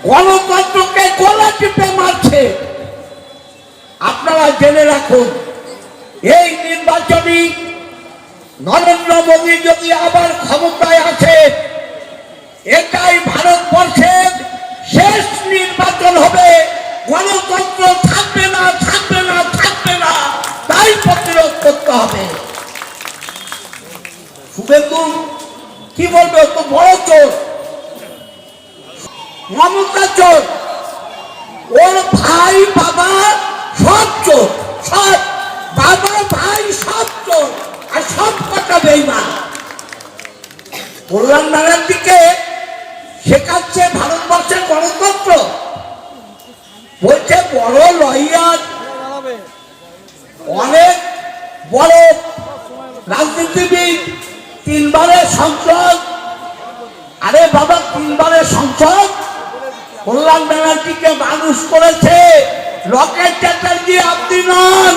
গণতন্ত্রকে গলা টিপে মারছে। আপনারা জেনে রাখুন, এই নির্বাচনী নরেন্দ্র মোদী যদি আবার ক্ষমতায় আসে, এটাই ভারতবর্ষের শেষ নির্বাচন হবে। গণতন্ত্র থাকবে না, থাকবে না, থাকবে না, তাই প্রতিরোধ করতে হবে। শুভেন্দু কি বলবে? তো বড় চোর, মমতা চোর, ওর ভাই বাবা সব চোর, সব বাবা ভাই সব চোর, আর সব কটা বেঈমান। কল্যাণ ব্যানার্জিকে শেখাচ্ছে ভারতবর্ষের গণতন্ত্র, বলছে বড় লয়ার, অনেক বড় রাজনীতিবিদ, তিনবারের সংসদ। আরে বাবা, তিনবারের সংসদ কল্যাণ ব্যানার্জিকে মানুষ করেছে। লকেট চ্যাটার্জি আপনি নন,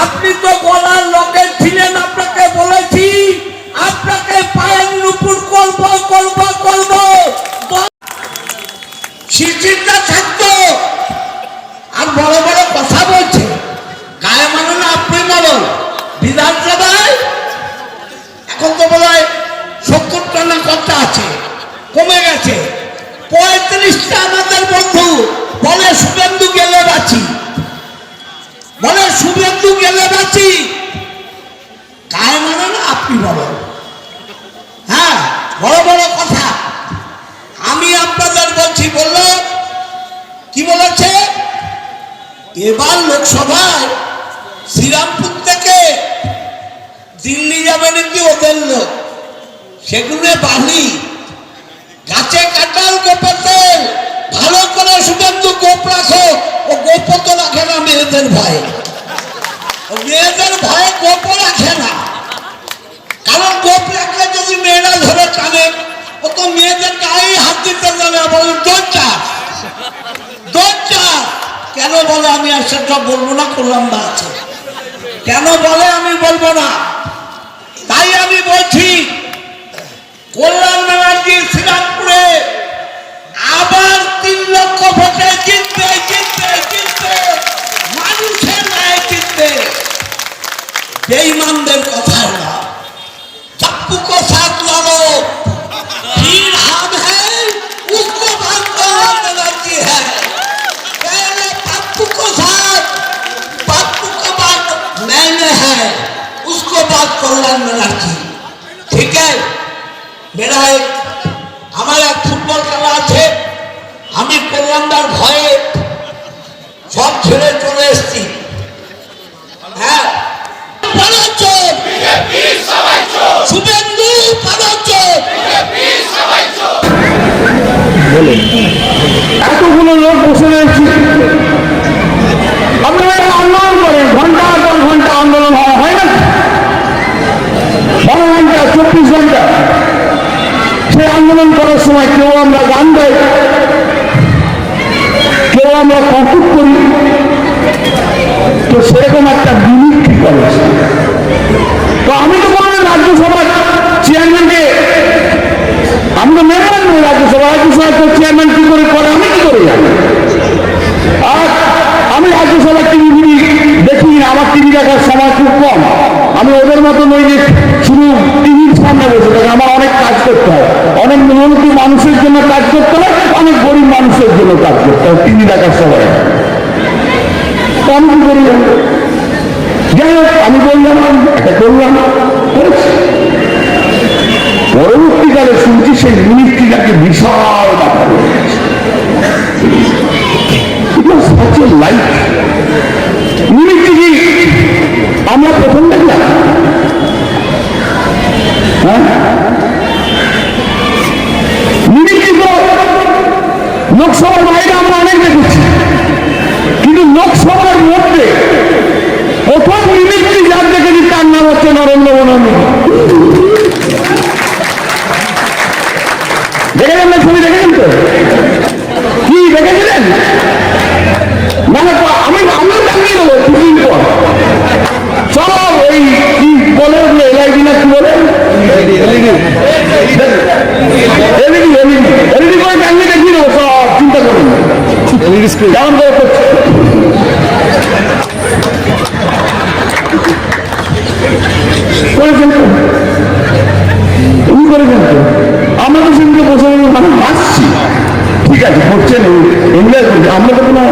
আপনি তো গলার লকেট ছিলেন। আপনাকে বলেছি, আপনাকে পায়ের উপর করব করব করব। শিশিরটা থাকতো আর বড় বড় কথা বলছে, গায়ে মানে না আপনি বলো। বিধানসভায় এখন তো বলা হয় 70টা না কতটা আছে, কমে গেছে। 35টা আমাদের বন্ধু বলে শুভেন্দু গেলে বাঁচি, বলে শুভেন্দু গেলে বাঁচি। গায়ে মানে না আপনি বলো। হ্যাঁ, বড় বড় কথা। আমি আপনাদের বলছি, বলল কি বলেছে? এবার লোকসভায় শ্রীরামপুর থেকে দিল্লি যাবে নাকি ওদের লোক, সেগুলো বালি গাছে কাটাল গোপাতে। ভালো করে শুভেন্দু গোপ রাখো। ও গোপ তো রাখে না মেয়েদের ভয়ে, ও মেয়েদের ভয়ে গোপ রাখে না। কারণ গোপ রাখলে যদি মেয়েরা ধরে টানে, ও তো মেয়েদের গায়ে হাত দিতে যাবে, বলে দরজা দরজা। কেন বলে আমি আর সেটা বলবো না, করলাম না আছে কেন বলে আমি বলবো না। তাই আমি বলছি, কল্যাণ ব্যানার্জি শ্রীরামপুরে আবার 3 লক্ষ ভোটে জিতবে, জিতবে, জিতবে, মানুষের ন্যায় জিতবে। বেঈমানদের কথা না। चप्पू को साथ लाओ, फिर हम हैं, उसको बात कौन बनाती है? पहले पप्पू को साथ, पप्पू को बात मैंने है, उसको बात कल्याण बनाती। ठीक है, मेरा एक हमारा फुटबल खेला আছে, আমি কল্যাণদার ভয়ে সব ছেড়ে চলে এসেছি। হ্যাঁ, শুভেন্দু এতগুলো লোক বসে রয়েছে, আপনারা আন্দোলন করেন, ঘন্টার পর ঘন্টা আন্দোলন হয় না? 12 ঘন্টা 24 ঘন্টা সেই আন্দোলন করার সময় কেউ আমরা গান গাই, কেউ আমরা কৌতুক করি, তো সেরকম একটা বিমিক্রি করেছে। তো আমি তো বললাম রাজ্যসভার চেয়ারম্যানকে, আমি তো মেম্বার নই রাজ্যসভার চেয়ারম্যান কি করে করে, আমি কি করে জানি? আর আমি রাজ্যসভার টিভি দেখি না, আমার টিভি দেখার সময় খুব কম। আমি ওদের মতো নই যে শুধু টিভির সামনে বসে থাকি। আমার অনেক কাজ করতে হয়, অনেক মেহনতি মানুষের জন্য কাজ করতে হয়, অনেক গরিব মানুষের জন্য কাজ করতে হয় টিভি দেখার সময়। তো আমি কি করি? যাই হোক, আমি বললাম এটা করলাম, পরবর্তীকালে শুনছি সেই মিনিস্ট্রিটাকে বিশাল ব্যাপার হয়েছে। মিনিস্ট্রি আমরা প্রথম দেখলাম, হ্যাঁ, মিনিস্ট্রি তো লোকসভার বাইরে আমরা অনেক দেখেছি, কিন্তু লোকসভার মধ্যে প্রথম মিনিস্ট্রি যার দেখেছি তার নাম হচ্ছে নরেন্দ্র মোদী। দেখেছেন না ছবি? দেখেছেন তো? কি দেখেছিলেন? মানে আমি জানিয়ে দেবো দুদিন পর সব ওই কি বলে এলআইডি না কি বলে এলইডি করে জানিয়ে দেখিয়ে দেবো, সব চিন্তা করবো। স্ক্রিন কেমন করে করছে? করেছেন তো? উনি করেছেন তো? আমরা তো সেদিকে বসে মানে হাসছি। ঠিক আছে করছেন, এনজয় করছে, আমরা তো কোনো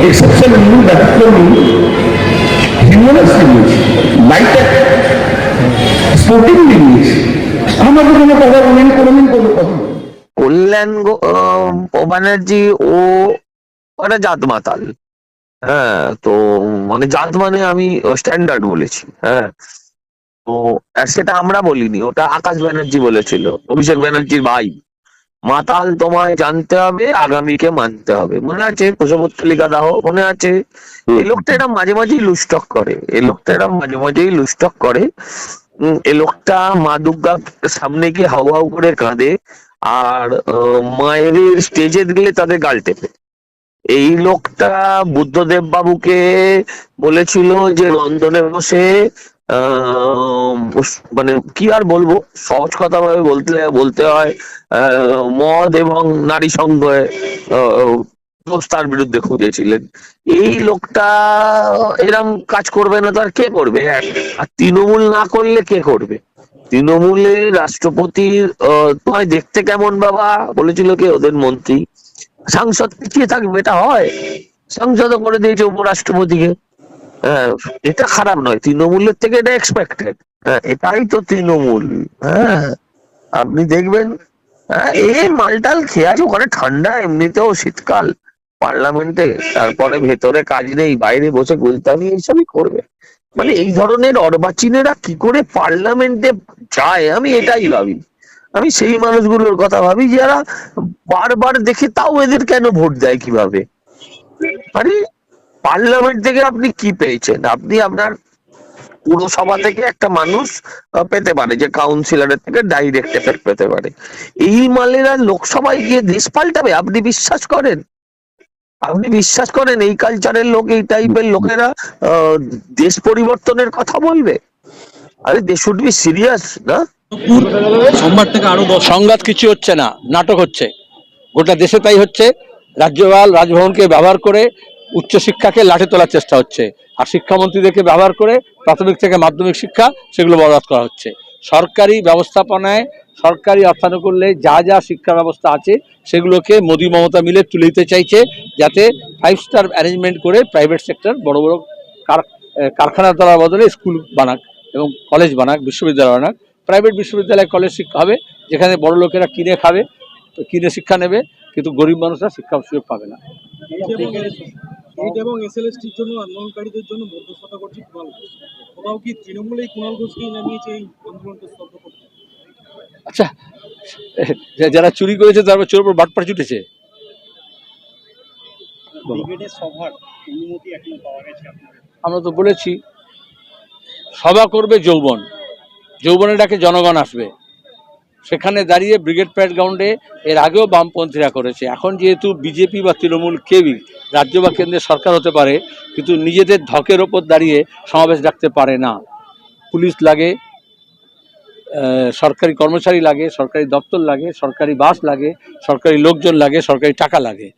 এক্সেপশন নিই, ব্যতিক্রম নিই। হিউম্যানাসলি নিয়েছি, লাইটটা স্পোর্টিংলি নিয়েছি। আমরা তো কোনো কথা বলিনি, কোনোদিন কোনো কথা বলিনি। কল্যাণ ব্যানার্জি ও একটা জাত মাতাল। হ্যাঁ, তো মানে জাত মানে আমি স্ট্যান্ডার্ড বলেছি। হ্যাঁ, তো আর সেটা আমরা বলিনি, ওটা আকাশ ব্যানার্জি বলেছিল, অভিষেক ব্যানার্জির ভাই। মাতাল তোমায় জানতে হবে, আগামীকে মানতে হবে। মনে আছে কুশপুত্তলিকা দাহ? মনে আছে? এই লোকটা এটা মাঝে মাঝেই লুস্টক করে, এই লোকটা এটা মাঝে মাঝেই লুস্টক করে। এই লোকটা মা দুর্গা সামনে গিয়ে হাউ হাউ করে কাঁদে, আর মায়ের স্টেজে দিলে তাদের গাল টেপে। এই লোকটা বুদ্ধদেব বাবুকে বলেছিল যে লন্ডনে বসে মানে কি আর বলবো, সহজ কথা ভাবে বলতে বলতে হয়, মদ এবং নারী সঙ্গে তার বিরুদ্ধে খুঁজেছিলেন। এই লোকটা এরম কাজ করবে না তো আর কে করবে? আর তৃণমূল না করলে কে করবে? তৃণমূলের রাষ্ট্রপতির তোমায় দেখতে কেমন বাবা বলেছিল কে? ওদের মন্ত্রী। সাংসদ পিছিয়ে থাকবে, এটা হয়? সাংসদও করে দিয়েছে উপরাষ্ট্রপতিকে। হ্যাঁ, এটা খারাপ নয়, তৃণমূলের থেকে এটা এক্সপেক্টেড। হ্যাঁ, এটাই তো তৃণমূল। হ্যাঁ, আপনি দেখবেন, হ্যাঁ, এই মালটাল খেয়ে আছে ওখানে, ঠান্ডা এমনিতেও শীতকাল, পার্লামেন্টে, তারপরে ভেতরে কাজ নেই, বাইরে বসে গুলতানি এইসবই করবে। মানে এই ধরনের অর্বাচীনেরা কি করে পার্লামেন্টে যায়, আমি এটাই ভাবি। আমি সেই মানুষগুলোর কথা ভাবি যারা বারবার দেখে তাও এদের কেন ভোট দেয় কিভাবে। আরে পার্লামেন্ট থেকে আপনি কি পেয়েছেন? আপনি আপনার পুরসভা থেকে একটা মানুষ পেতে পারে, যে কাউন্সিলরের থেকে ডাইরেক্ট এফেক্ট পেতে পারে। এই মালেরা লোকসভায় গিয়ে দেশ পাল্টাবে? আপনি বিশ্বাস করেন? আপনি বিশ্বাস করেন এই কালচারের লোক, এই টাইপের লোকেরা দেশ পরিবর্তনের কথা বলবে? আরে দে শুড বি সিরিয়াস, না? সোমবার থেকে আরো সংঘাত কিছু হচ্ছে না, নাটক হচ্ছে গোটা দেশে, তাই হচ্ছে। রাজ্যপাল রাজভবনকে ব্যবহার করে উচ্চশিক্ষাকে লাঠি তোলার চেষ্টা হচ্ছে, আর শিক্ষামন্ত্রীদেরকে ব্যবহার করে প্রাথমিক থেকে মাধ্যমিক শিক্ষা সেগুলো বরবাদ করা হচ্ছে। সরকারি ব্যবস্থাপনায়, সরকারি অর্থানুকূল্যে যা যা শিক্ষা ব্যবস্থা আছে সেগুলোকে মোদি মমতা মিলে তুলে দিতে চাইছে, যাতে 5 স্টার অ্যারেঞ্জমেন্ট করে প্রাইভেট সেক্টর বড় বড় কারখানা তোলার বদলে স্কুল বানাক এবং কলেজ বানাক, বিশ্ববিদ্যালয় বানাক। প্রাইভেট বিশ্ববিদ্যালয় কলেজ শিক্ষা হবে, যেখানে বড় লোকেরা কিনে খাবে, কিনে শিক্ষা নেবে, কিন্তু গরিব মানুষরা শিক্ষা সুযোগ পাবে না। এইট এবং এসএলএসটির জন্য আন্দোলনকারীদের জন্য মধ্যস্থতা করছে কুণাল ঘোষ। কোথাও কি তৃণমূল এই কুণাল ঘোষকেই নামিয়েছে এই আন্দোলনকে স্তব্ধ করতে? আচ্ছা, যারা চুরি করেছে তারপর চোর উপর বাটপার ছুটেছে। ব্রিগেডের সভার অনুমতি এখনো পাওয়া গেছে আপনাদের? আমরা তো বলেছি সভা করবে যৌবন, যৌবনের ডাকে জনগণ আসবে, সেখানে দাঁড়িয়ে ব্রিগেড প্যারেড গ্রাউন্ডে এর আগেও বামপন্থীরা করেছে। এখন যেহেতু বিজেপি বা তৃণমূল কেউই রাজ্য বা কেন্দ্রের সরকার হতে পারে, কিন্তু নিজেদের ধকের ওপর দাঁড়িয়ে সমাবেশ ডাকতে পারে না। পুলিশ লাগে, সরকারি কর্মচারী লাগে, সরকারি দপ্তর লাগে, সরকারি বাস লাগে, সরকারি লোকজন লাগে, সরকারি টাকা লাগে।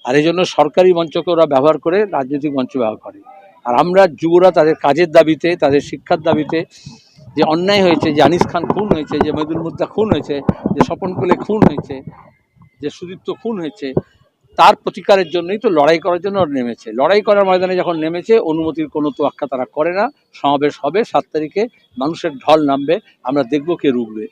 আর এই জন্য সরকারি মঞ্চকে ওরা ব্যবহার করে রাজনৈতিক মঞ্চ ব্যবহার করে। আর আমরা যুবরা তাদের কাজের দাবিতে, তাদের শিক্ষার দাবিতে, যে অন্যায় হয়েছে, যে আনিস খান খুন হয়েছে, যে মহিদুল মুদ্দা খুন হয়েছে, যে স্বপন কুলে খুন হয়েছে, যে সুদীপ্ত খুন হয়েছে, তার প্রতিকারের জন্যই তো লড়াই করার জন্য নেমেছে। লড়াই করার ময়দানে যখন নেমেছে, অনুমতির কোনো তোয়াক্কা তারা করে না। সমাবেশ হবে 7 তারিখে, মানুষের ঢল নামবে, আমরা দেখব কে রুখবে।